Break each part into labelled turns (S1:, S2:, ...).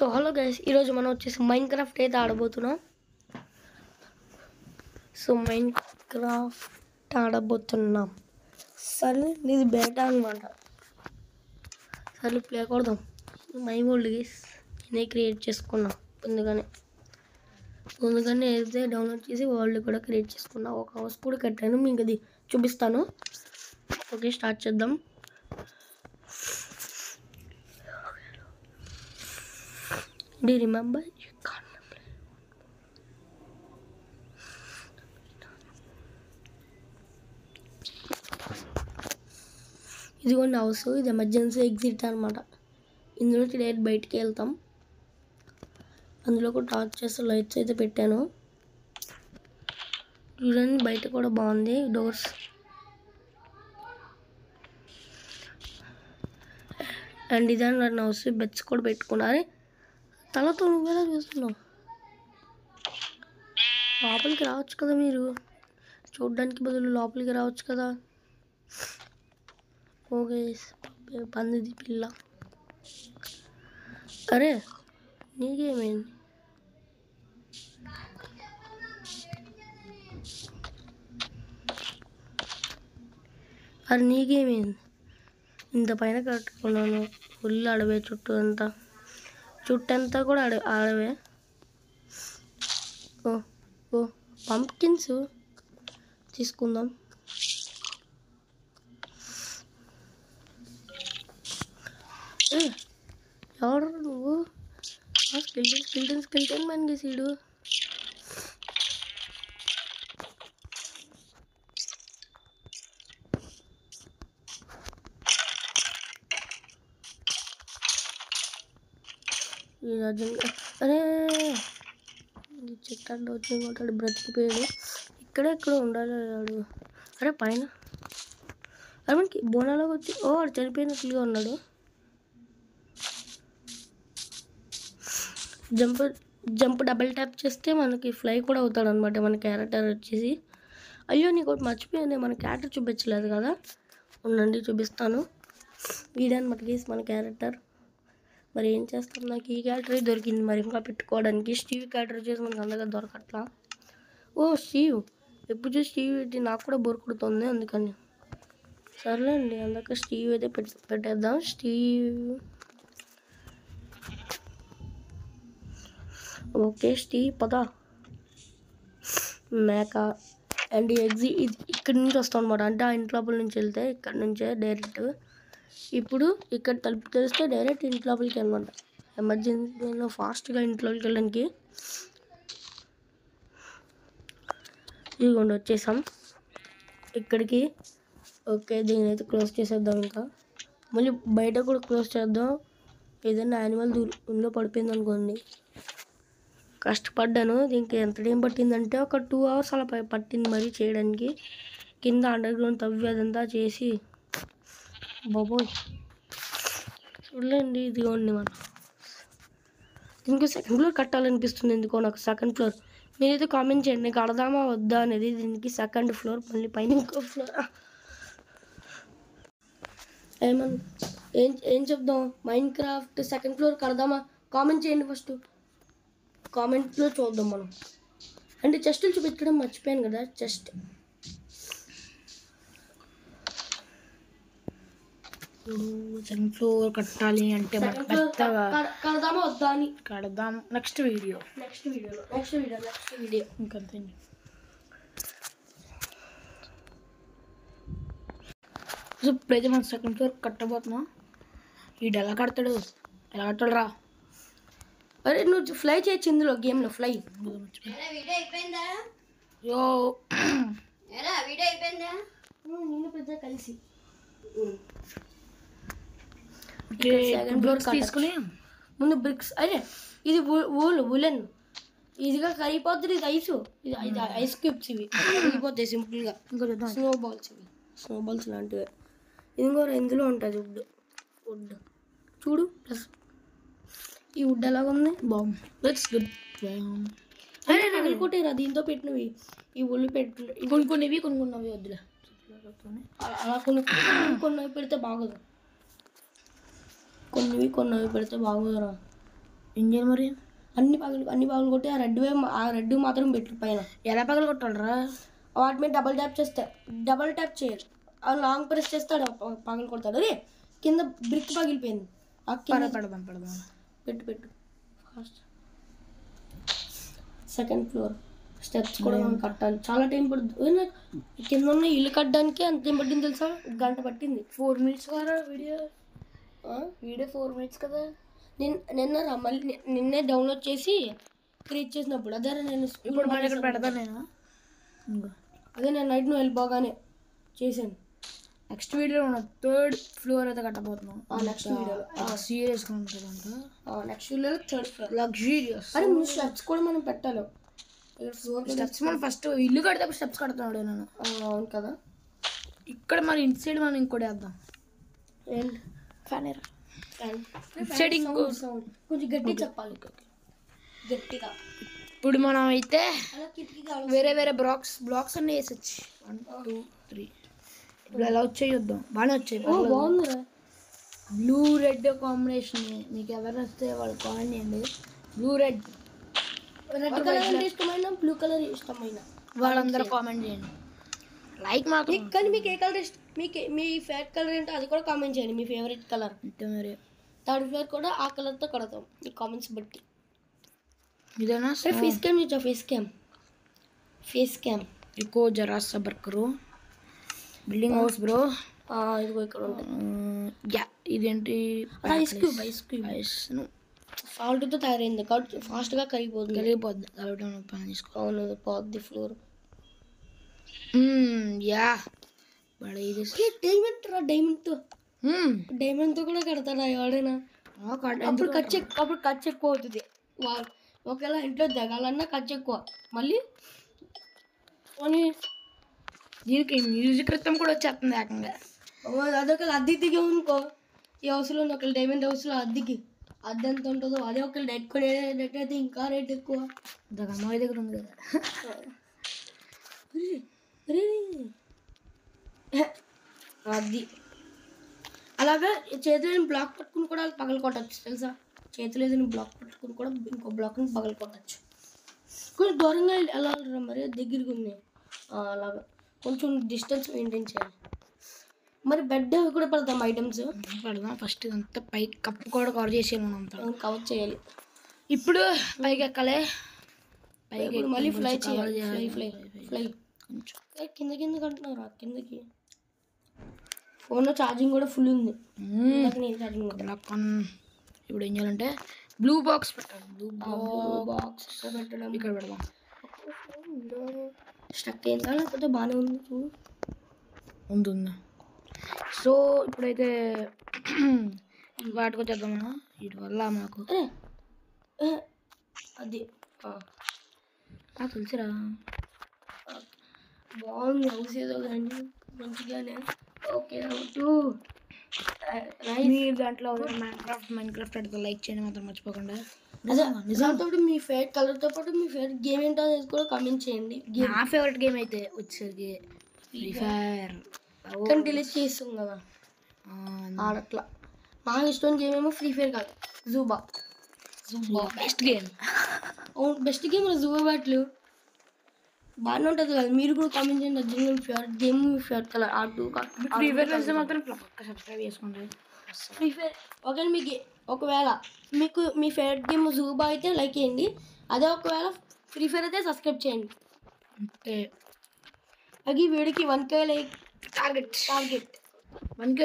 S1: So hello guys, ఈరోజు మనం వచ్చేసి మైన్క్రాఫ్ట్ అయితే ఆడబోతున్నాం. So Minecraft ఆడబోతున్నాం. సరే, ఇది బేటా అనమాట. సరే ప్లే కొడదాం. మై వరల్డ్ గైస్ నేనే క్రియేట్ చేసుకున్నా. ముందుగానే అయితే డౌన్లోడ్ చేసి వరల్డ్ కూడా క్రియేట్ చేసుకున్నా. ఒక హౌస్ కూడా కట్టాను, మీకు అది చూపిస్తాను. ఓకే, స్టార్ట్ చేద్దాం. Do you remember? You can't remember. ఇదిగోండి హౌస్. ఇది ఎమర్జెన్సీ ఎగ్జిట్ అనమాట. ఇందులో డైరెక్ట్ బయటికి వెళ్తాం. అందులో కూడా టార్చ్ చేస్తే లైట్స్ అయితే పెట్టాను. చూడండి, బయట కూడా బాగుంది డోర్స్. అండ్ ఇదే హౌస్. బెడ్స్ కూడా పెట్టుకున్నారు. తలతో నువ్వేలా చూస్తున్నావు? లోపలికి రావచ్చు కదా, మీరు చూడడానికి బదులు లోపలికి రావచ్చు కదా. ఓకే, పందిది పిల్ల. అరే నీకేమైంది? నీకేమైంది? ఇంత పైన కట్టుకున్నాను. ఫుల్ అడవే చుట్టంతా కూడా అడవే. ఓ పంప్కిన్స్ తీసుకుందాం. ఎవరు నువ్వు? స్కెల్టన్ మ్యాన్ గీసాడు. అరే చెట్టు వచ్చింది, బ్రతికిపోయాడు. ఎక్కడ ఉండాలి వాడు. అరే పైన అరే మనకి బోనాలోకి వచ్చి వాడు చనిపోయినట్లుగా ఉన్నాడు. జంప్ డబుల్ ట్యాప్ చేస్తే మనకి ఫ్లై కూడా అవుతాడు అనమాట మన క్యారెక్టర్ వచ్చేసి. అయ్యో నీకు ఒకటి మర్చిపోయాను, మన క్యారెక్టర్ చూపించలేదు కదా. ఉండండి చూపిస్తాను. వీడనమాట గీస్ మన క్యారెక్టర్. మరి ఏం చేస్తాం, నాకు ఈ క్యారెక్టర్ దొరికింది. మరి ఇంకా పెట్టుకోవడానికి స్టీవ్ క్యారెక్టర్ వచ్చేసి మనకు అందగా దొరకట్లా. స్టీవ్ ఎప్పుడు చూసి స్టీవ్ పెట్టి నాకు కూడా బోర్ కొడుతుంది, అందుకని. సర్లేండి, అందుక స్టీవ్ అయితే పెట్టేద్దాం. స్టీవ్ ఓకే, స్టీవ్ పద. మేక అండ్ ఇక్కడి నుంచి వస్తాం అనమాట. అంటే ఆ ఇంటి లోపల నుంచి వెళ్తే ఇక్కడ నుంచే డైరెక్ట్. ఇప్పుడు ఇక్కడ తలుపు తెలిస్తే డైరెక్ట్ ఇంటి లోపలికి అనమాట. ఎమర్జెన్సీలో ఫాస్ట్గా ఇంట్లోకి వెళ్ళడానికి. ఇదిగోండి వచ్చేసాం ఇక్కడికి. ఓకే, దీని అయితే క్లోజ్ చేసేద్దాం. ఇంకా మళ్ళీ బయట కూడా క్లోజ్ చేద్దాం. ఏదైనా యానిమల్ దూరంలో పడిపోయింది అనుకోండి. కష్టపడ్డాను. దీనికి ఎంత టైం పట్టిందంటే ఒక 2 hours అలా పట్టింది మరీ చేయడానికి. కింద అండర్ గ్రౌండ్ తవ్వి అదంతా చేసి బాబోయ్. చూడండి, ఇదిగోండి మనం దీనికి సెకండ్ ఫ్లోర్ కట్టాలనిపిస్తుంది ఎందుకో నాకు. సెకండ్ ఫ్లోర్ మీరైతే కామెంట్ చేయండి, కడదామా వద్దా అనేది. దీనికి సెకండ్ ఫ్లోర్, మళ్ళీ పైన ఇంకో ఫ్లోర్. ఏం చెప్దాం? మైన్క్రాఫ్ట్ సెకండ్ ఫ్లోర్ కడదామా? కామెంట్ చేయండి ఫస్ట్. కామెంట్లో చూద్దాం మనం. అంటే చెస్టులు చూపించడం మర్చిపోయాను కదా. చెస్ట్
S2: సెకండ్ ఫ్లోర్ కట్టాలి అంటే
S1: కడదామా వద్దా అని.
S2: కడదాం. నెక్స్ట్ వీడియో ఇంకంతే. ఇప్పుడైతే మనం సెకండ్ ఫ్లోర్ కట్టబోతున్నాం. వీడు ఎలా కడతాడు రా.
S1: అరే నువ్వు ఫ్లై చేయొచ్చు ఇందులో, గేమ్లో ఫ్లై. పెద్ద కలిసి
S2: తీసుకుని
S1: ముందు బ్రిక్స్. అరే ఇది ఉలెన్, ఇదిగా కరిగిపోతుంది. ఇది ఐస్ క్యూబ్స్. ఇవి కరిగిపోతాయి సింపుల్గా. స్నోబాల్స్ లాంటివి. ఇందులో ఉంటుంది వుడ్. చూడు ప్లస్ ఈ వుడ్ ఎలాగ ఉంది, బాగుంది.
S2: That's good.
S1: అరే నగలుకోటేరా దీంతో పెట్టినవి. ఈ ఉల్లి
S2: కొనుక్కునేవి వద్దులే.
S1: అలా కొన్నవి పెడితే బాగోదు. కొన్నవి పెడితే బాగోదురా.
S2: ఇంజన్ మరి
S1: అన్ని పగలు కొట్టి ఆ రెడ్ మాత్రం పెట్టు పైన.
S2: ఎలా పగలు కొట్టాలరా?
S1: వాటి మీద డబుల్ ట్యాప్ చేస్తే, డబుల్ ట్యాప్ చేయాలి. ఆ లాంగ్ ప్రెస్ చేస్తే పగలు కొడతాడు. అరే కింద బ్రిక్ పగిలిపోయింది. ఆ కింద
S2: పెడదాం
S1: పెట్టు ఫాస్ట్. సెకండ్ ఫ్లోర్ స్టెప్స్ కూడా మనం కట్టాలి, చాలా టైం పడుతుంది. కింద ఉన్న ఇల్లు కట్టడానికి ఎంత టైం పట్టింది తెలుసా? 1 గంట పట్టింది.
S2: 4 minutes కదా వీడియో 4 minutes కదా.
S1: మళ్ళీ నిన్నే డౌన్లోడ్ చేసి క్రియేట్ చేసినప్పుడు అదే నేను
S2: ఇప్పుడు మళ్ళీ ఇక్కడ పెడతాను నేను.
S1: అదే నేను నైట్ నువ్వు వెళ్ళిపోగానే చేశాను.
S2: నెక్స్ట్ వీడియో 3rd floor అయితే కట్టబోతున్నాం.
S1: నెక్స్ట్ వీడియోలో
S2: సీరియస్గా ఉంటుంది అంట.
S1: నెక్స్ట్ వీడియోలో 3rd ఫ్లోర్
S2: లగ్జూరియస్.
S1: అరే ముందు స్టెప్స్ కూడా మనం పెట్టాలి.
S2: స్టెప్స్ మనం ఫస్ట్ ఇల్లు కడితే స్టెప్స్ కడుతున్నాడు నేను.
S1: అవును కదా.
S2: ఇక్కడ మరి ఇన్ సైడ్ మనం ఇంకోటి వేద్దాం. ఫ్యాన్ సైడ్ ఇంకో
S1: కొంచెం గట్టి చెప్పాలి, గట్టిగా.
S2: ఇప్పుడు మనం అయితే
S1: అలా కిటికీ
S2: వేరే బ్లాక్స్ అన్నీ వేసొచ్చు. 1 2 3 ఇప్పుడు ఎలా వచ్చాయి చూద్దాం. బాగానే వచ్చాయి.
S1: బాగుందిరా.
S2: Blue red combination. మీకు ఎవరు వస్తే వాళ్ళు కామెంట్ చేయండి. బ్లూ రెడ్
S1: కలర్ అంటే ఇష్టమైన, బ్లూ కలర్ ఇష్టమైన
S2: వాళ్ళందరూ కామెంట్ చేయండి. లైక్ మాకు.
S1: కానీ మీకు ఏ కలర్ ఇష్టం, మీ ఫేవరెట్ కలర్ ఏంటో అది కూడా కామెంట్ చేయండి. మీ ఫేవరెట్ కలర్.
S2: అంటే మరి
S1: 3rd ఫ్లోర్ కూడా ఆ కలర్తో కడతాం మీ కామెంట్స్ బట్టి.
S2: ఇదేనా
S1: ఫేస్ క్యామ్
S2: ఎక్కువ జరా సబర్ కరు. Building house bro.
S1: ఇదిగో ఇక్కడ ఉంటుంది.
S2: ఇదేంటి?
S1: ఐస్ క్యూబ్ సాల్ట్తో తయారైంది కాబట్టి ఫాస్ట్గా
S2: కలిగిపోద్ది కాబట్టి మనం పని తీసుకో.
S1: అవును పోద్ది ఫ్లోర్. డైమండ్తో కూడా కడతారా ఎవడైనా? అప్పుడు ఖర్చు ఎక్కువ అవుతుంది. ఒకవేళ ఇంట్లో దిగాలన్నా ఖర్చు ఎక్కువ. మళ్ళీ
S2: దీనికి మ్యూజిక్ రితం కూడా వచ్చేస్తుంది ఏకంగా.
S1: అదొకళ్ళు అద్దెకి దిగామనుకో, ఈ హౌస్లో ఒకళ్ళు డైమండ్ హౌస్లో అద్దెకి అద్దె ఎంత ఉంటుందో అదే ఒకళ్ళు అయితే ఇంకా రేట్ ఎక్కువ.
S2: అమ్మాయి దగ్గర ఉంది కదా.
S1: అది అలాగా చేతులు బ్లాక్ పట్టుకుని కూడా పగలు కొట్టచ్చు తెలుసా? చేతులు ఏదైనా బ్లాక్ పట్టుకుని కూడా ఇంకో బ్లాక్ని పగలు కొట్టచ్చు. కొంచెం దూరంగా వెళ్ళాలి, మరి దగ్గరికి ఉంది. అలాగా కొంచెం డిస్టెన్స్ మెయింటైన్ చేయాలి. మరి బెడ్ కూడా పెడతాం ఐటమ్స్.
S2: పెడదాం. ఫస్ట్ ఇదంతా పైకి కప్పు కూడా కవర్ చేసేయాలి. మనం అంతా
S1: కవర్ చేయాలి.
S2: ఇప్పుడు పైకి ఎక్కాలి. పైకి
S1: మళ్ళీ ఫ్లై చేయాలి. ఫ్లై కింద కంటున్నారా? కిందకి ఫోన్లో ఛార్జింగ్ కూడా ఫుల్ ఉంది.
S2: ఇప్పుడు ఏం చేయాలంటే బ్లూ బాక్స్ పెట్టాలి. బ్లూ బాక్స్
S1: పెట్టడం
S2: ఇక్కడ పెడదాం.
S1: స్టక్ అయిందా లేకపోతే బాగానే ఉంది?
S2: సో ఇప్పుడైతే వాటికి వచ్చేద్దాం. మనం వీటి వల్ల మాకు
S1: అది
S2: తెలుసురా.
S1: బాగుంది హౌస్ ఏదో కానీ మంచిగానే. ఓకే
S2: మీరు దాంట్లో మైన్క్రాఫ్ట్ అడితే లైక్ చేయండి మాత్రం మర్చిపోకుండా.
S1: నిజంతో మీ ఫేవరెట్ కలర్తో పాటు మీ ఫేవరెట్ గేమ్ ఏంటో అనేది కూడా కామెంట్ చేయండి.
S2: నా ఫేవరెట్ గేమ్ అయితే వచ్చేసరికి ఫ్రీ ఫైర్.
S1: కానీ డిలీట్ చేస్తాం కదా ఆడట్లా. నాకు ఇష్టమైన గేమ్ ఏమో ఫ్రీ ఫైర్ కాదు, Zooba.
S2: Best game.
S1: Best game Zooba బ్యాట్లు బాగానే ఉంటుంది కదా. మీరు కూడా కామెంట్ చేయండి. అది ఫేవరెట్ గేమ్, మీ ఫేవరెట్ కలర్.
S2: ఫ్రీ ఫైర్ నుంచి మాత్రం సబ్స్క్రైబ్ చేసుకోండి.
S1: ఫ్రీ ఫైర్ ఒకవేళ మీకు మీ ఫేవరెట్ గేమ్ జూబా అయితే లైక్ చేయండి. అదే ఒకవేళ ఫ్రీ ఫైర్ అయితే సబ్స్క్రైబ్ చేయండి.
S2: అంటే
S1: అది వీడికి 1K లైక్ టార్గెట్
S2: 1K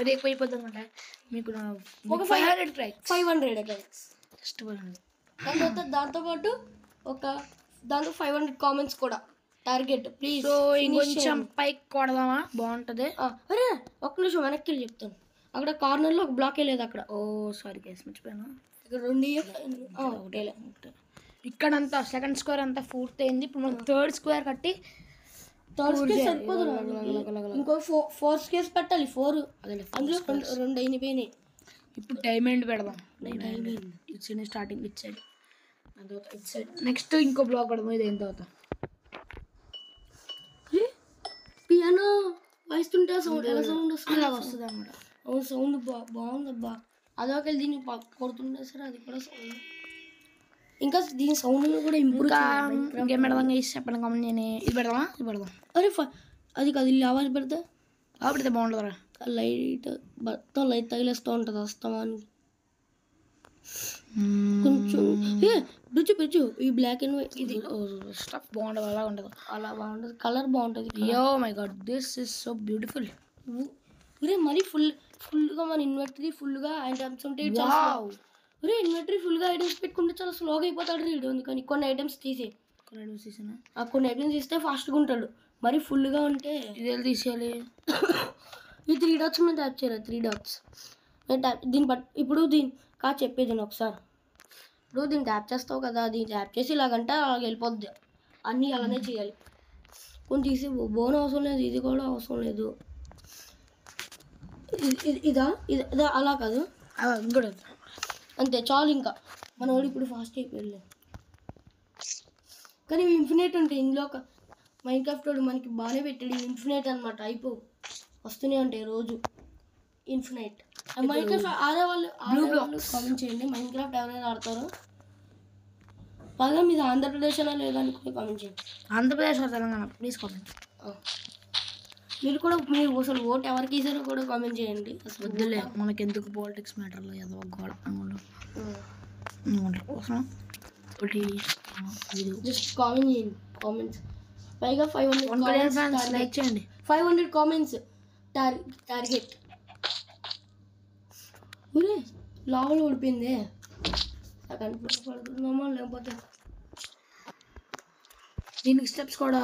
S2: మరి ఎక్కువ అయిపోతుంది అనమాట. మీకు
S1: ఒక 500
S2: జస్ట్ 500.
S1: దాంతోపాటు దాంతో 500 కామెంట్స్ కూడా టార్గెట్. ప్లీజ్
S2: ఇంకొంచెం పైకి కొడదామా? బాగుంటుంది.
S1: అరే ఒక్క నిమిషం వెనక్కి చెప్తాను. అక్కడ కార్నర్లో ఒక బ్లాక్ లేదు అక్కడ.
S2: సారీ గైస్ మర్చిపోయాను.
S1: ఇక్కడ 2 ఒకటేలే.
S2: ఇక్కడంతా సెకండ్ స్క్వేర్ అంతా పూర్తయింది. ఇప్పుడు మనం 3rd స్క్వేర్ కట్టి
S1: సరిపోదు. ఇంకో 4 స్క్వేర్స్ పెట్టాలి. 4 అందులో 2 అయిపోయినాయి.
S2: ఇప్పుడు డైమండ్ పెడదాం. ఇటు సైడ్ స్టార్టింగ్ ఇటు సైడ్ నెక్స్ట్ ఇంకో బ్లాక్ పెడదాం. ఇది ఏం తర్వాత పియానో వాయిస్తుంటే సౌండ్ ఎలా సౌండ్ వస్తుంది
S1: అనమాట. సౌండ్ బాగుందబ్బా. అదొక దీన్ని కొడుతుండే సరే అది కూడా సౌండ్. ఇంకా దీని సౌండ్ కూడా ఇంప్రూవ్
S2: ఇంకా ఇంకేం పెడదాం గైస్ చెప్పండి కామెంట్ చేయని. ఇది పెడదామా ఇది పెడదాం.
S1: అరే అది కాదు లావాలి పెడితే
S2: పెడితే బాగుంటుందిరా.
S1: లైట్ మొత్తం లైట్ తగిలేస్తూ ఉంటుంది వస్తామానికి. కొంచెం బ్రిడ్జు ఈ బ్లాక్ అండ్ వైట్ ఇది
S2: స్టఫ్ బాగుంటుంది అలా ఉండదు.
S1: అలా బాగుంటుంది కలర్ బాగుంటుంది.
S2: Yo my God this is so beautiful.
S1: ఒరే మరీ ఫుల్గా మన ఇన్వర్టరీ ఫుల్గా ఐటమ్స్ ఉంటాయి. ఒరే ఇన్వర్టరీ ఫుల్గా ఐటమ్స్ పెట్టుకుంటే చాలా స్లోగా అయిపోతాడు రీడ్. అందుకని కొన్ని ఐటమ్స్ తీసే కొన్ని ఐటమ్స్ తీస్తే ఫాస్ట్గా ఉంటాడు. మరి ఫుల్గా ఉంటే
S2: ఇది తీసేయాలి.
S1: ఈ 3 డాట్స్ మీద ట్యాప్ చేయాలి. 3 డాట్స్ దీన్ని ఇప్పుడు చెప్పేది నేను ఒకసారి. ఇప్పుడు దీన్ని ట్యాప్ చేస్తావు కదా, దీన్ని ట్యాప్ చేసి ఇలాగంటే అలా వెళ్ళిపోద్ది. అన్నీ అలానే చేయాలి. కొన్ని తీసి బోన్ అవసరం లేదు, ఇది కూడా అవసరం లేదు. ఇదా అలా కాదు
S2: ఇంకోటి
S1: అంతే చాలు. ఇంకా మనోడు ఇప్పుడు ఫాస్ట్ అయిపోయాడు. కానీ ఇన్ఫినిట్ ఉంటాయి ఇందులో. మైన్క్రాఫ్ట్ వాడు మనకి బాగానే పెట్టాడు ఇన్ఫినిట్ అనమాట. వస్తూనే ఉంటాయి రోజు ఇన్ఫినిట్. మైన్క్రాఫ్ట్ ఆడేవాళ్ళు కామెంట్ చేయండి. మైన్క్రాఫ్ట్ ఎవరైనా ఆడతారో బాగా మీద ఆంధ్రప్రదేశ్ అలా లేదనుకుని కామెంట్ చేయండి.
S2: Andhra Pradesh Telangana please comment.
S1: మీరు అసలు ఓట్ ఎవరికి వేసారో కూడా కామెంట్ చేయండి. అసలు
S2: వద్దులే మనకి ఎందుకు పాలిటిక్స్ మ్యాటర్లో ఏదో గోడ కోసం
S1: జస్ట్ కామెంట్ చేయండి. కామెంట్స్ పైగా 500
S2: లైక్ చేయండి.
S1: 500 కామెంట్స్ టార్గెట్. ఊరే లావలు ఓడిపోయింది. పడుతుందామా లేకపోతే
S2: దీనికి స్టెప్స్ కూడా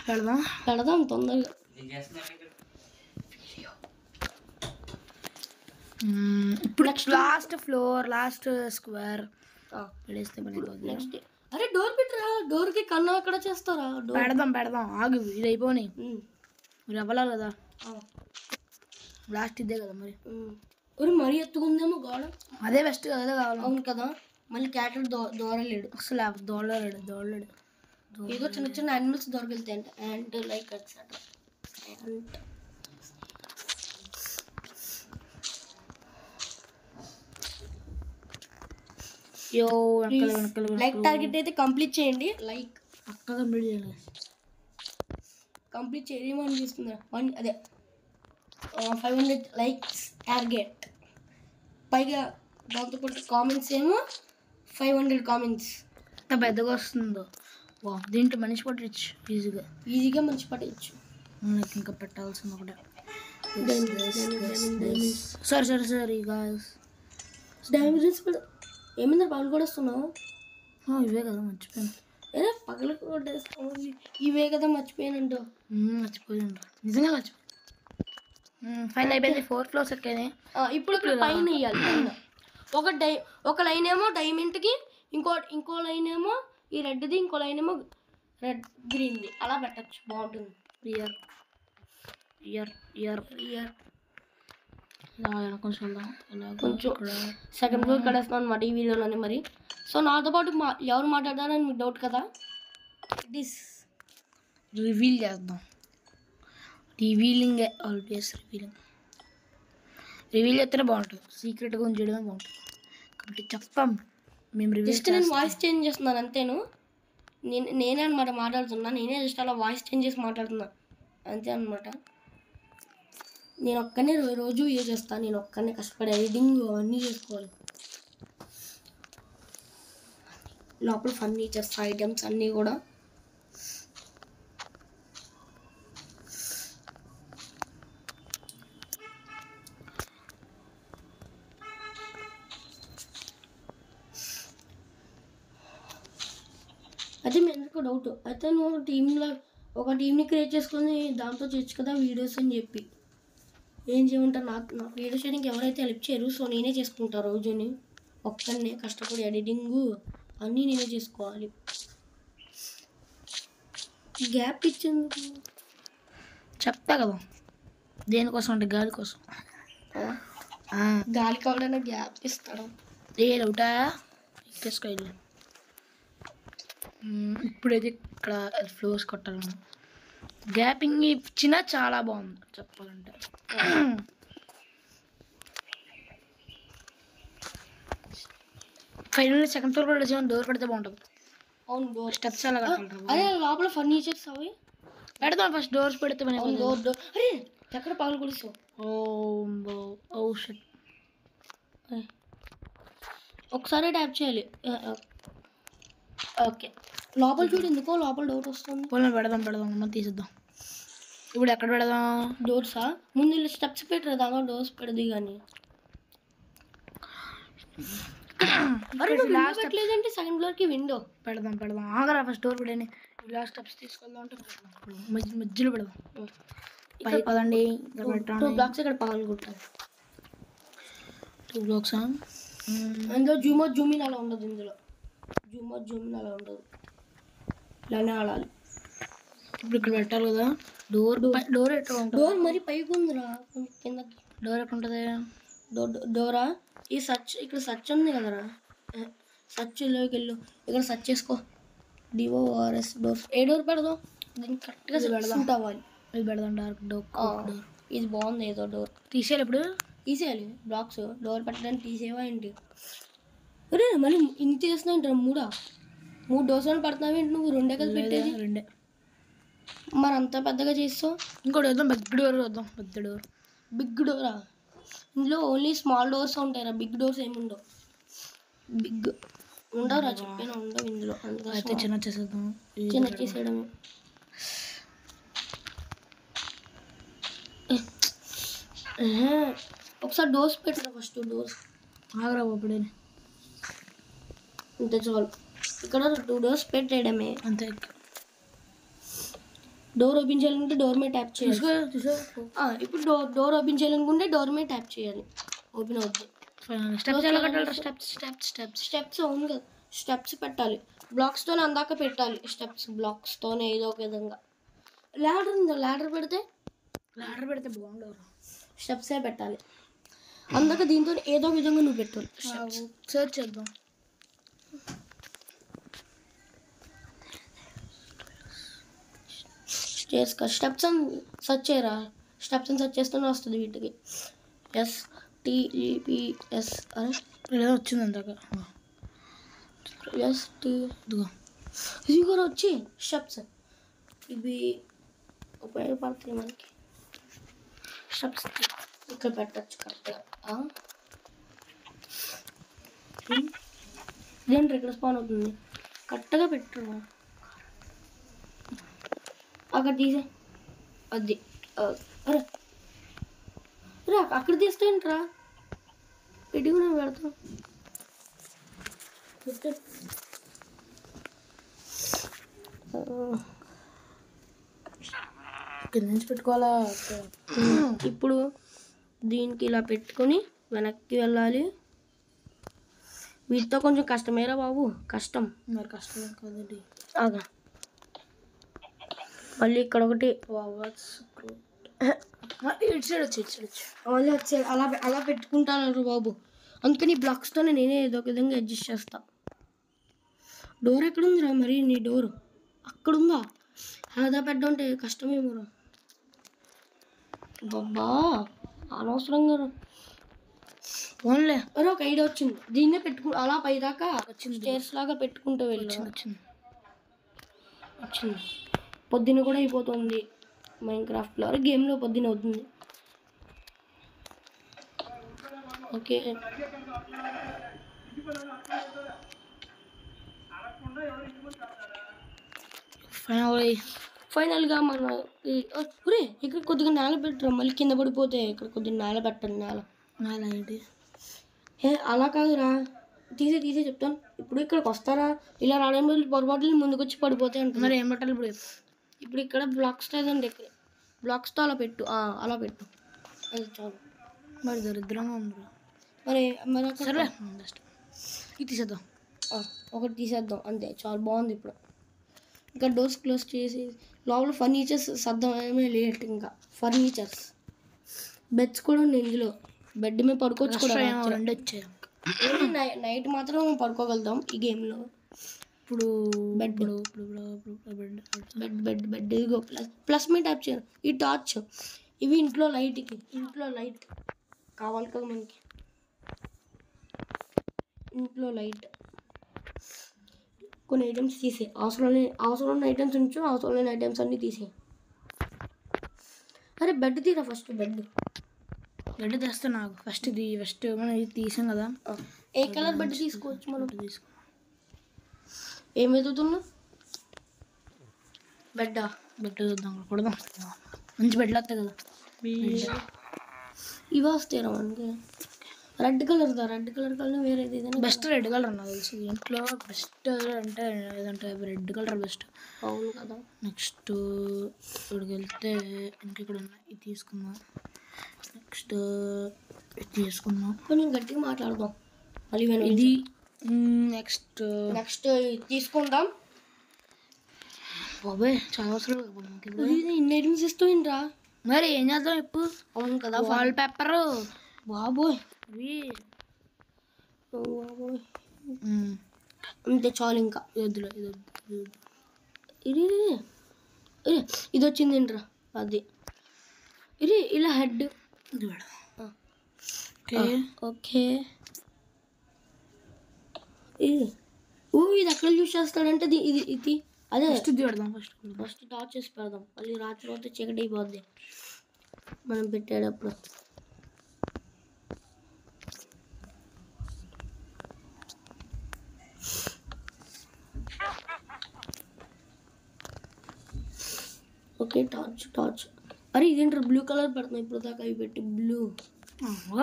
S1: పెడదాం తొందరగా.
S2: ఇప్పుడు లాస్ట్ ఫ్లోర్ లాస్ట్ స్క్వేర్ పెడేస్తే
S1: నెక్స్ట్. అరే డోర్ పెట్టరా, డోర్కి కన్నా ఎక్కడ చేస్తారా?
S2: పెడదాం ఆగు ఇది అయిపోయి మరి అవ్వాలి కదా. లాస్ట్ ఇదే కదా మరి.
S1: మరీ ఎత్తుకుందేమో గోడ.
S2: అదే బెస్ట్ కదా, అదే కావాలి.
S1: అవును కదా. మళ్ళీ క్యాటర్ దూరలేడు
S2: అసలు దోడలేడు.
S1: ఏదో చిన్న చిన్న యానిమల్స్ దొరకెళ్తాయి అంటే and like etcetera. Like target అయితే కంప్లీట్ చేయండి. లైక్ కంప్లీట్ చేయమనిపిస్తుంది. అదే 500 లైక్స్ టార్గెట్. పైగా దాంతోపాటు కామెంట్స్ ఏమో 500 కామెంట్స్.
S2: ఎంత పెద్దగా వస్తుందో. దీంట్లో మనిషి పట్టచ్చు ఈజీగా
S1: మనిషి పట్టచ్చు.
S2: మనకి ఇంకా పెట్టాల్సింది ఒకటే. సరే
S1: డైమండ్స్ ఏమైందా పగలు కూడా వస్తున్నావు?
S2: ఇవే కదా మర్చిపోయాను.
S1: పగలు కూడా ఇవే కదా మర్చిపోయానంటూ.
S2: మర్చిపోయాను నిజంగా మర్చిపోయాను. ఫైనల్ అయిపోయింది. 4 ఫ్లోర్స్ ఎక్కాయి.
S1: ఇప్పుడు పైన వేయాలి. ఒక లైన్ ఏమో డైమండ్కి, ఇంకో లైన్ ఏమో ఈ రెడ్ది, ఇంకో లైన్ ఏమో రెడ్ గ్రీన్ది. అలా పెట్టచ్చు బాగుంటుంది. కొంచెం సెకండ్ ఫ్లోర్ కడేస్తాను అనమాట ఈ వీడియోలోనే. మరి సో నాతో పాటు ఎవరు మాట్లాడతారని మీకు డౌట్ కదా.
S2: రివీల్ చేద్దాం. రివీలింగ్ ఆల్వేస్ రివీల్ చేస్తేనే బాగుంటుంది. సీక్రెట్గా ఉంచడమే బాగుంటుంది కాబట్టి చెప్తాం మేము.
S1: జస్ట్ నేను వాయిస్ చేంజ్ చేస్తున్నాను అంతేను. నేనే అనమాట మాట్లాడుతున్నా. నేనే జస్ట్ అలా వాయిస్ చేంజ్ చేసి మాట్లాడుతున్నా అంతే అనమాట. నేను ఒక్కనే రోజు ఏ చేస్తాను. నేను ఒక్కనే కష్టపడి ఎడిటింగ్ అవన్నీ చేసుకోవాలి. లోపల ఫర్నిచర్స్ ఐటమ్స్ అన్నీ కూడా. అయితే మీ అందరికీ డౌట్ అయితే నువ్వు ఒక టీంని క్రియేట్ చేసుకొని దాంతో చేయొచ్చు కదా వీడియోస్ అని చెప్పి. ఏం చేయమంటారు? నాకు వీడియోస్ చేయడానికి ఎవరైతే హెల్ప్ చేయరు. సో నేనే చేసుకుంటాను రోజుని ఒక్కనే కష్టపడి ఎడిటింగ్ అన్నీ నేనే చేసుకోవాలి. గ్యాప్ ఇచ్చేందుకు
S2: చెప్తా కదా దేనికోసం అంటే గాలి కోసం.
S1: గాలి కావాలన్నా గ్యాప్ ఇస్తాడు.
S2: డౌటా తీసుకోవాలి. ఇప్పుడైతే ఇక్కడ ఫ్లోర్స్ కొట్టాలను గ్యాపింగ్ ఇచ్చినా చాలా బాగుంది చెప్పాలంటే. ఫైనల్ సెకండ్ ఫ్లోర్ కూడా డోర్ పెడితే బాగుంటుంది.
S1: అవును డోర్
S2: స్టెప్స్ అలా కట్టాలి.
S1: అదే లోపల ఫర్నిచర్స్ అవి
S2: పెడతాం ఫస్ట్ డోర్స్ పెడితే
S1: అవును డోర్ అరే ఎక్కడ పగలు కొడిస్తావు.
S2: Oh shit.
S1: ఒకసారి ట్యాప్ చేయాలి. ఓకే లోపల చూడు ఎందుకో లోపల డోర్ వస్తుంది.
S2: పెడదాం మనం తీసేద్దాం. ఇప్పుడు ఎక్కడ పెడదాం
S1: డోర్సా? ముందు స్టెప్స్ పెట్టరు దాకా డోర్స్ పెడది కానీ లాస్ట్ పెట్టలేదంటే సెకండ్ ఫ్లోర్కి విండో
S2: పెడదాం ఆగరా ఫస్ట్ డోర్ పెడని. లాస్ట్ స్టెప్స్ తీసుకెళ్దాం అంటే మధ్యలో పెడదాం. పై పదండి
S1: 2 బ్లాక్స్ ఇక్కడ పగలు కొట్టాలి.
S2: 2 బ్లాక్స్
S1: అందులో జూమిన్ అలా ఉండదు. ఇందులో జూమిన్ అలా ఉండదు. ఇలానే ఆడాలి.
S2: ఇప్పుడు ఇక్కడ పెట్టాలి కదా డోర్.
S1: డోర్ మరి పైకి ఉందిరా కిందకి.
S2: డోర్ ఎక్కడ ఉంటుంది?
S1: డోరా ఈ సర్చ్ ఇక్కడ సర్చ్ ఉంది కదరా. సర్చ్లోకి వెళ్ళు. ఇక్కడ సర్చ్ చేసుకో. DORS door. ఏ డోర్ పెడదాం? దీన్ని కరెక్ట్గా సూట్ అవ్వాలి.
S2: ఇది పెడదాం డార్క్ డోర్.
S1: ఇది బాగుంది. ఏదో డోర్
S2: తీసేయాలి. ఇప్పుడు
S1: తీసేయాలి. బ్లాక్స్ డోర్ పెట్టడానికి తీసేవా ఏంటి? అరే మళ్ళీ ఇన్ని తీస్తున్నావు ఏంటి? 3 డోర్స్ పడుతున్నావు ఏంటి నువ్వు? 2 కదా పెట్టేది.
S2: 2
S1: మరి అంత పెద్దగా చేస్తావు.
S2: ఇంకోటి వద్దాం. పెద్ద డోర్ వద్దాం. పెద్ద డోర్.
S1: బిగ్ డోరా? ఇందులో ఓన్లీ స్మాల్ డోర్స్ ఉంటాయిరా. బిగ్ డోర్స్ ఏమి ఉండవు. బిగ్ ఉండవురా చెప్పాను. ఉండవు ఇందులో.
S2: అయితే చిన్న చేసేద్దాం.
S1: చిన్న చేసేయడమే. ఒకసారి డోర్స్ పెట్టరా ఫస్ట్. డోర్స్
S2: ఆగరా అప్పుడే
S1: ఇంత చాలు. ఇక్కడ 2 డోర్స్ పెట్టేయడమే
S2: అంతే.
S1: డోర్ ఓపెన్ చేయాలనుకుంటే డోర్ మీద ట్యాప్ చేయాలి. ఇప్పుడు డోర్ ఓపెన్ చేయాలనుకుంటే డోర్ మీద ట్యాప్ చేయాలి. ఓపెన్ అవుద్ది. స్టెప్స్ అవును కదా. స్టెప్స్ పెట్టాలి. బ్లాక్స్తోనే అందాక పెట్టాలి. స్టెప్స్ బ్లాక్స్తోనే ఏదో ఒక విధంగా. ల్యాడర్ ఉందా? ల్యాడర్ పెడితే
S2: బాగుండవు.
S1: స్టెప్సే పెట్టాలి. అందాక దీంతో ఏదో విధంగా నువ్వు పెట్టాలి.
S2: సర్చ్ చేద్దాం.
S1: స్టెప్స్ అని సెర్చ్ చేయరా. స్టెప్స్ అని సెర్చ్ చేస్తూనే వస్తుంది వీటికి. STEPS అని
S2: ఏదో వచ్చింది అందాక.
S1: ఇది కూడా వచ్చి స్టెప్స్ ఇవి ఉపయోగపడుతుంది మనకి. స్టెప్స్ ఇక్కడ పెట్టచ్చు కరెక్ట్గా. ఇదేంటి ఇక్కడ స్పాన్ అవుతుంది? కరెక్ట్గా పెట్టు. అక్కడ తీసే అది. అరే అక్కడ తీస్తేంట్రా పెట్టి కూడా పెడతాం.
S2: కింద నుంచి పెట్టుకోవాలా?
S1: ఇప్పుడు దీనికి ఇలా పెట్టుకొని వెనక్కి వెళ్ళాలి. వీటితో కొంచెం కష్టమేరా బాబు. కష్టం.
S2: మరి కష్టం కదండి.
S1: ఆగా మళ్ళీ ఇక్కడ ఒకటి మళ్ళీ వచ్చే అలా పెట్టుకుంటాను బాబు. అందుకని బ్లాక్స్తోనే నేనే ఏదో ఒక విధంగా అడ్జస్ట్ చేస్తా. డోర్ ఎక్కడుందిరా మరి? నీ డోరు అక్కడుందా? అలా పెట్టంటే కష్టమేమోరా బాబా. అనవసరంగా
S2: ఓన్లే
S1: ఒక ఐడియా వచ్చింది. దీన్నే అలా పైదాకా స్టేర్స్ లాగా పెట్టుకుంటూ వచ్చింది. పొద్దున కూడా అయిపోతుంది మైన్క్రాఫ్ట్లో. గేమ్లో పొద్దున అవుతుంది. ఓకే ఫైనల్గా మన ఇక్కడ కొద్దిగా నేల పెట్టరా. మళ్ళీ కింద పడిపోతే ఇక్కడ కొద్దిగా నేల పెట్టండి. నేల
S2: ఏంటి?
S1: అలా కాదురా. తీసే చెప్తాను. ఇప్పుడు ఇక్కడికి వస్తారా? ఇలా రావడం వల్ల పొరపాట్లు ముందుకు వచ్చి పడిపోతే అంటున్నారు.
S2: మరి ఏం పెట్టాలి
S1: ఇప్పుడు ఇక్కడ బ్లాక్స్తో ఏదండి బ్లాక్స్తో అలా పెట్టు. అలా పెట్టు. అది చాలు.
S2: మరి దరిద్రంగా ఉంది.
S1: మరి
S2: సరే ఇది తీసేద్దాం.
S1: ఒకటి తీసేద్దాం అంతే చాలు. బాగుంది. ఇప్పుడు ఇంకా డోర్స్ క్లోజ్ చేసి లోపల ఫర్నిచర్స్ సర్దమే లేట్. ఇంకా ఫర్నిచర్స్ బెడ్స్ కూడా ఉన్నాయి ఇందులో. బెడ్ మీద పడుకోవచ్చు కూడా. నైట్ మాత్రం పడుకోగలుగుతాం ఈ గేమ్లో. ఇప్పుడు బెడ్ ఇదిగో ప్లస్ మీద ట్యాప్ చేయాలి. ఈ టార్చ్ ఇవి ఇంట్లో లైట్ కావాలి కదా మనకి. ఇంట్లో లైట్ కొన్ని ఐటమ్స్ తీసే, అవసరం ఉన్న ఐటమ్స్ ఉంచు, అవసరం లేని ఐటమ్స్ అన్నీ తీసే. అరే బెడ్ తీరా ఫస్ట్, బెడ్
S2: తెస్తా నాకు ఫస్ట్ మనం ఇది తీసాం కదా.
S1: ఏ కలర్ బెడ్ తీసుకోవచ్చు మనం?
S2: తీసుకో.
S1: ఏం వెతుకుతున్నా? బెడ్
S2: చూద్దాం, కొడదాం. మంచి బెడ్లు వస్తాయి కదా.
S1: ఇవి వస్తాయి మనకి. రెడ్ కలర్ కన్నా వేరే ఏదైనా
S2: బెస్ట్ రెడ్ కలర్ నాకు తెలుసు. ఇంట్లో బెస్ట్ అంటే ఏదంటే రెడ్ కలర్ బెస్ట్.
S1: అవును కదా.
S2: నెక్స్ట్ ఇక్కడికి వెళ్తే ఇంకెక్కడ ఉన్నాయి, ఇది తీసుకుందాం. నెక్స్ట్ ఇది తీసుకుందాం.
S1: కొంచెం గట్టిగా మాట్లాడదాం మళ్ళీ.
S2: ఇది నెక్స్ట్
S1: తీసుకుందాం.
S2: బాబాయ్ చాలా అవసరం.
S1: ఇన్ని ఐటమ్స్ ఇస్తాయింట్రా.
S2: మరి ఏం చేద్దాం ఇప్పుడు?
S1: అవును కదా.
S2: వాల్ పేపర్
S1: బాబోయ్, అంతే చాలు. ఇంకా
S2: వద్దులే,
S1: ఇది ఇది వచ్చింది ఏంట్రా అది. ఇది ఇలా హెడ్. ఓకే. ఇది ఎక్కడ యూస్ చేస్తాడంటే ఇది అదే. ఫస్ట్ టార్చ్ చేసి పెడదాం, మళ్ళీ రాత్రి వస్తే చీకటి అయిపోద్ది మనం పెట్టేటప్పుడు. Okay, torch. అరే ఇదేంటారు బ్లూ కలర్ పెడుతున్నా ఇప్పుడు దాకా అవి పెట్టి. బ్లూ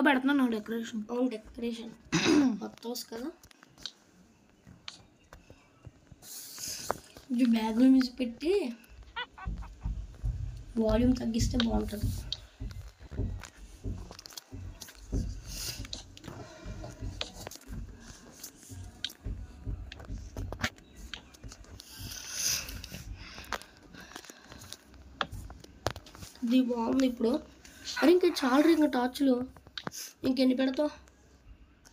S2: పెడుతున్నాను డెకరేషన్.
S1: అవును డెకరేషన్ మొత్తం కదా. ఇది బ్యాగ్లో మీద పెట్టి వాల్యూమ్ తగ్గిస్తే బాగుంటుంది. ఇది బాగుంది ఇప్పుడు. అరే ఇంకా చాలు, ఇంకా టార్చ్లు ఇంకెన్ని పెడతావు?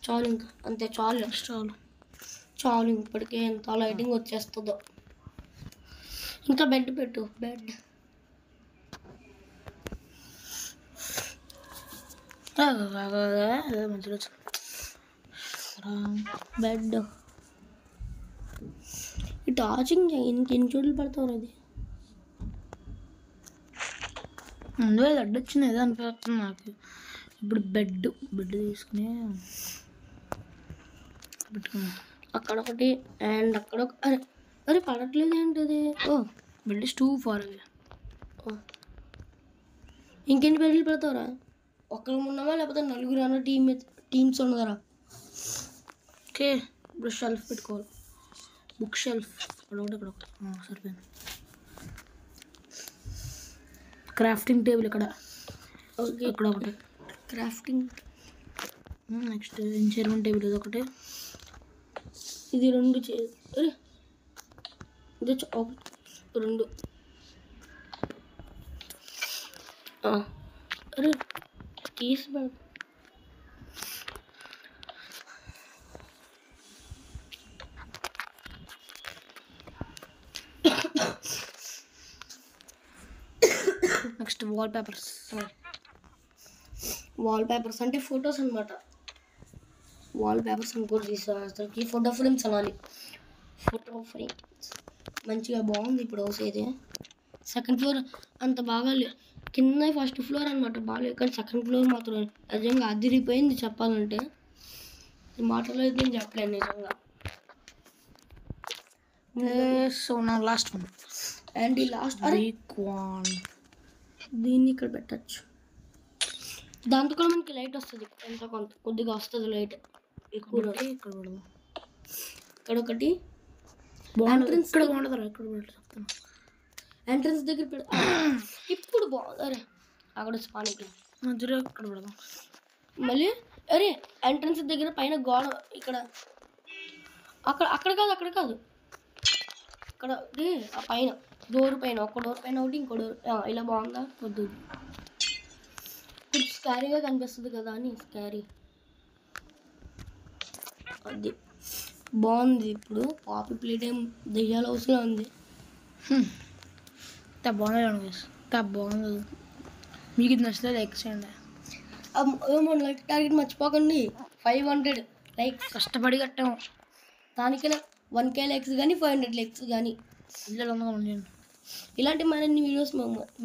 S1: చాలు, ఇంకా అంతే చాలు. ఇప్పటికే ఎంత లైటింగ్ వచ్చేస్తుందో. ఇంకా బెడ్ పెట్టు. బెడ్ ఈ టార్చింగ్ ఇంకెన్ని చోట్ల పెడతావు? అది
S2: ముందు అది వచ్చింది ఏదో అనిపిస్తుంది నాకు. ఇప్పుడు బెడ్ తీసుకుని పెట్టుకున్నాం.
S1: అక్కడ ఒకటి అండ్ అక్కడ అరే పడట్లేదు ఏంటది?
S2: బెడ్ 2 4.
S1: ఇంకెన్ని బెడ్లు పెడతావురా? ఒక్కరు ఉన్నామా లేకపోతే నలుగురు అన్న టీమ్స్ ఉన్నదరా?
S2: ఓకే, ఇప్పుడు షెల్ఫ్ పెట్టుకోవాలి. బుక్ షెల్ఫ్ ఇక్కడ సరిపోయింది. క్రాఫ్టింగ్ టేబుల్ ఇక్కడ.
S1: ఓకే,
S2: ఇక్కడ ఒకటి
S1: క్రాఫ్టింగ్.
S2: నెక్స్ట్ ఎన్చైర్మెంట్ టేబుల్ ఇది ఒకటి.
S1: ఇది 2 అరే ఇది 2. అరే తీసి పెడతా.
S2: నెక్స్ట్ వాల్ పేపర్స్
S1: అంటే ఫొటోస్ అనమాట. వాల్ పేపర్స్ అనుకోని తీసుకోవాలి. ఫోటో ఫ్రేమ్స్ అనాలి. ఫోటో ఫ్రేమ్స్ మంచిగా బాగుంది ఇప్పుడు హౌస్ అయితే. సెకండ్ ఫ్లోర్ అంత బాగాలేదు, కింద ఫస్ట్ ఫ్లోర్ అనమాట బాగాలేదు, కానీ సెకండ్ ఫ్లోర్ మాత్రం నిజంగా అదిరిపోయింది చెప్పాలంటే. మాటలో అయితే నేను చెప్పలేను నిజంగా.
S2: సో నా లాస్ట్ వన్.
S1: అండ్ ఈ లాస్ట్ దీన్ని ఇక్కడ పెట్టచ్చు. దాంతో కూడా మనకి లైట్ వస్తుంది, ఎంత కొద్దిగా వస్తుంది లైట్. ఎక్కువ ఇక్కడ ఒకటి ఎంట్రన్స్ దగ్గర ఇప్పుడు బాగుంది. అరే అక్కడ స్పానికి
S2: ఇక్కడ పెడదాం.
S1: మళ్ళీ అరే ఎంట్రన్స్ దగ్గర పైన గోడ ఇక్కడ అక్కడ కాదు ఇక్కడ ఆ పైన డోర్ పైన ఒక డోర్ పైన ఒకటి ఇంకో డోర్. ఇలా బాగుందా? వద్దు, ఇప్పుడు స్కారీగా కనిపిస్తుంది కదా అని స్కారీ. అది బాగుంది. ఇప్పుడు పాపి ప్లే టైం దెయ్యాల హౌస్లో ఉంది.
S2: బాగుంది. మీకు ఇది నచ్చితే లైక్ చేయండి.
S1: మన లైక్ టార్గెట్ మర్చిపోకండి. 500 లైక్
S2: కష్టపడి కట్టాము.
S1: దానికైనా 1K లైక్స్ కానీ 500 లైక్స్ కానీ.
S2: ఇందులో ఉందండి.
S1: ఇలాంటి మరిన్ని వీడియోస్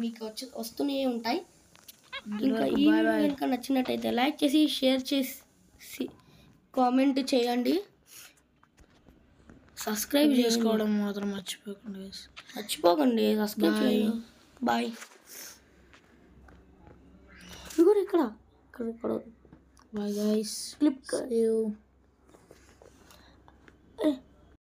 S1: మీకు వస్తూనే ఉంటాయి. ఇంకా ఈ వీడియో కనుక నచ్చినట్టయితే లైక్ చేసి షేర్ చేసి కామెంట్ చేయండి. సబ్స్క్రైబ్
S2: చేసుకోవడం మాత్రం మర్చిపోకండి.
S1: సబ్స్క్రైబ్ చేయండి. బాయ్. ఇక్కడ
S2: బాయ్ గైస్.
S1: క్లిప్